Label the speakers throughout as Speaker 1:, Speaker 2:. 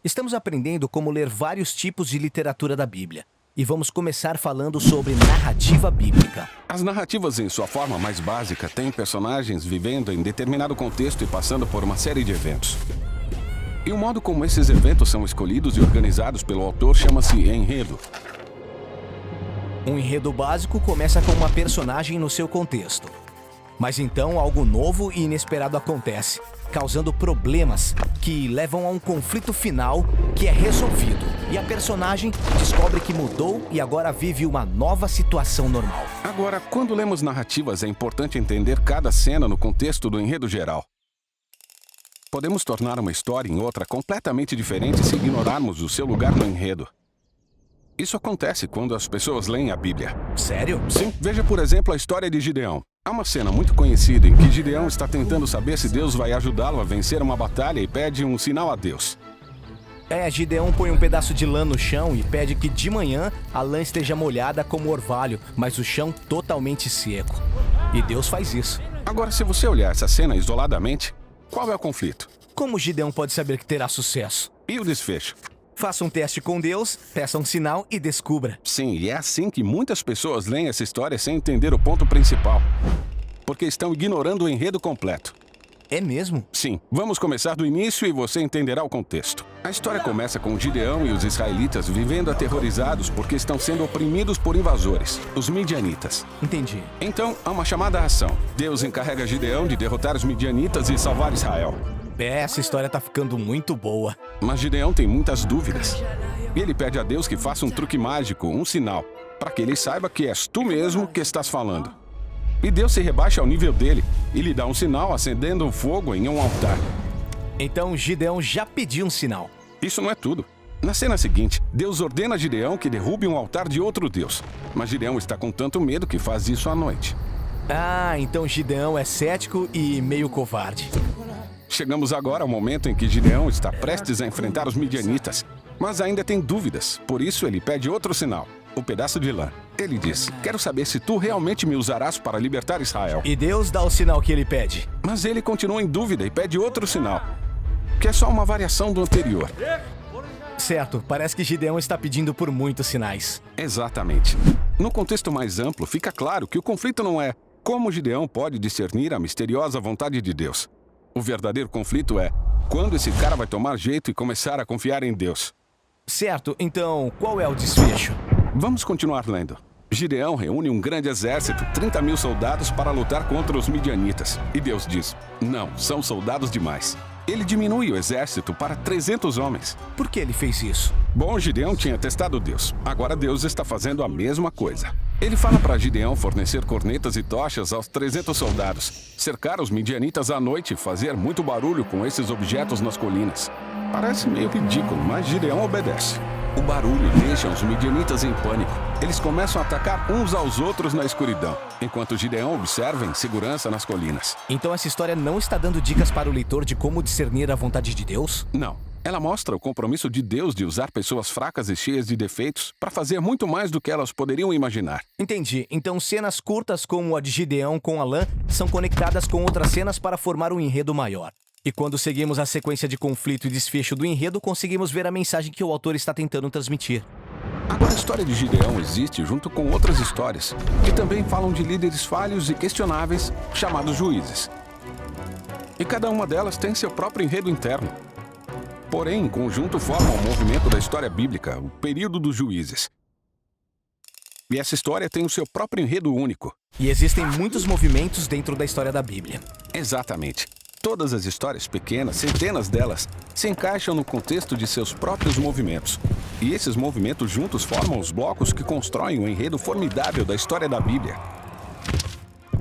Speaker 1: Estamos aprendendo como ler vários tipos de literatura da Bíblia. E vamos começar falando sobre narrativa bíblica.
Speaker 2: As narrativas, em sua forma mais básica, têm personagens vivendo em determinado contexto e passando por uma série de eventos. E o modo como esses eventos são escolhidos e organizados pelo autor chama-se enredo.
Speaker 1: Um enredo básico começa com uma personagem no seu contexto. Mas então algo novo e inesperado acontece, causando problemas que levam a um conflito final que é resolvido. E a personagem descobre que mudou e agora vive uma nova situação normal.
Speaker 2: Agora, quando lemos narrativas, é importante entender cada cena no contexto do enredo geral. Podemos tornar uma história em outra completamente diferente se ignorarmos o seu lugar no enredo. Isso acontece quando as pessoas leem a Bíblia.
Speaker 1: Sério?
Speaker 2: Sim. Veja, por exemplo, a história de Gideão. Há uma cena muito conhecida em que Gideão está tentando saber se Deus vai ajudá-lo a vencer uma batalha e pede um sinal a Deus.
Speaker 1: Gideão põe um pedaço de lã no chão e pede que de manhã a lã esteja molhada como orvalho, mas o chão totalmente seco. E Deus faz isso.
Speaker 2: Agora, se você olhar essa cena isoladamente, qual é o conflito?
Speaker 1: Como Gideão pode saber que terá sucesso?
Speaker 2: E o desfecho?
Speaker 1: Faça um teste com Deus, peça um sinal e descubra.
Speaker 2: Sim, e é assim que muitas pessoas leem essa história sem entender o ponto principal. Porque estão ignorando o enredo completo.
Speaker 1: É mesmo?
Speaker 2: Sim. Vamos começar do início e você entenderá o contexto. A história começa com Gideão e os israelitas vivendo aterrorizados porque estão sendo oprimidos por invasores, os midianitas.
Speaker 1: Entendi.
Speaker 2: Então, há uma chamada à ação. Deus encarrega Gideão de derrotar os midianitas e salvar Israel.
Speaker 1: Essa história tá ficando muito boa.
Speaker 2: Mas Gideão tem muitas dúvidas. E ele pede a Deus que faça um truque mágico, um sinal, para que ele saiba que és tu mesmo que estás falando. E Deus se rebaixa ao nível dele e lhe dá um sinal acendendo um fogo em um altar.
Speaker 1: Então Gideão já pediu um sinal.
Speaker 2: Isso não é tudo. Na cena seguinte, Deus ordena a Gideão que derrube um altar de outro Deus. Mas Gideão está com tanto medo que faz isso à noite.
Speaker 1: Então Gideão é cético e meio covarde.
Speaker 2: Chegamos agora ao momento em que Gideão está prestes a enfrentar os midianitas, mas ainda tem dúvidas, por isso ele pede outro sinal, o pedaço de lã. Ele diz, quero saber se tu realmente me usarás para libertar Israel.
Speaker 1: E Deus dá o sinal que ele pede.
Speaker 2: Mas ele continua em dúvida e pede outro sinal, que é só uma variação do anterior.
Speaker 1: Certo, parece que Gideão está pedindo por muitos sinais.
Speaker 2: Exatamente. No contexto mais amplo, fica claro que o conflito não é como Gideão pode discernir a misteriosa vontade de Deus. O verdadeiro conflito é quando esse cara vai tomar jeito e começar a confiar em Deus.
Speaker 1: Certo, então qual é o desfecho?
Speaker 2: Vamos continuar lendo. Gideão reúne um grande exército, 30 mil soldados, para lutar contra os midianitas. E Deus diz, não, são soldados demais. Ele diminui o exército para 300 homens.
Speaker 1: Por que ele fez isso?
Speaker 2: Bom, Gideão tinha testado Deus. Agora Deus está fazendo a mesma coisa. Ele fala para Gideão fornecer cornetas e tochas aos 300 soldados, cercar os midianitas à noite e fazer muito barulho com esses objetos nas colinas. Parece meio ridículo, mas Gideão obedece. O barulho deixa os midianitas em pânico. Eles começam a atacar uns aos outros na escuridão, enquanto Gideão observa em segurança nas colinas.
Speaker 1: Então essa história não está dando dicas para o leitor de como discernir a vontade de Deus?
Speaker 2: Não. Ela mostra o compromisso de Deus de usar pessoas fracas e cheias de defeitos para fazer muito mais do que elas poderiam imaginar.
Speaker 1: Entendi. Então cenas curtas como a de Gideão com a lã são conectadas com outras cenas para formar um enredo maior. E quando seguimos a sequência de conflito e desfecho do enredo, conseguimos ver a mensagem que o autor está tentando transmitir.
Speaker 2: Agora, a história de Gideão existe junto com outras histórias, que também falam de líderes falhos e questionáveis, chamados juízes. E cada uma delas tem seu próprio enredo interno. Porém, em conjunto formam o movimento da história bíblica, o período dos juízes. E essa história tem o seu próprio enredo único.
Speaker 1: E existem muitos movimentos dentro da história da Bíblia.
Speaker 2: Exatamente. Todas as histórias pequenas, centenas delas, se encaixam no contexto de seus próprios movimentos. E esses movimentos juntos formam os blocos que constroem o enredo formidável da história da Bíblia.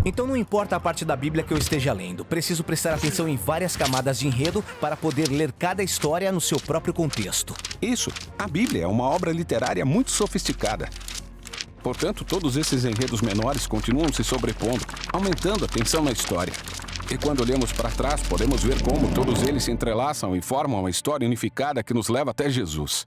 Speaker 1: Então não importa a parte da Bíblia que eu esteja lendo, preciso prestar atenção em várias camadas de enredo para poder ler cada história no seu próprio contexto.
Speaker 2: Isso, a Bíblia é uma obra literária muito sofisticada. Portanto, todos esses enredos menores continuam se sobrepondo, aumentando a tensão na história. E quando olhamos para trás, podemos ver como todos eles se entrelaçam e formam uma história unificada que nos leva até Jesus.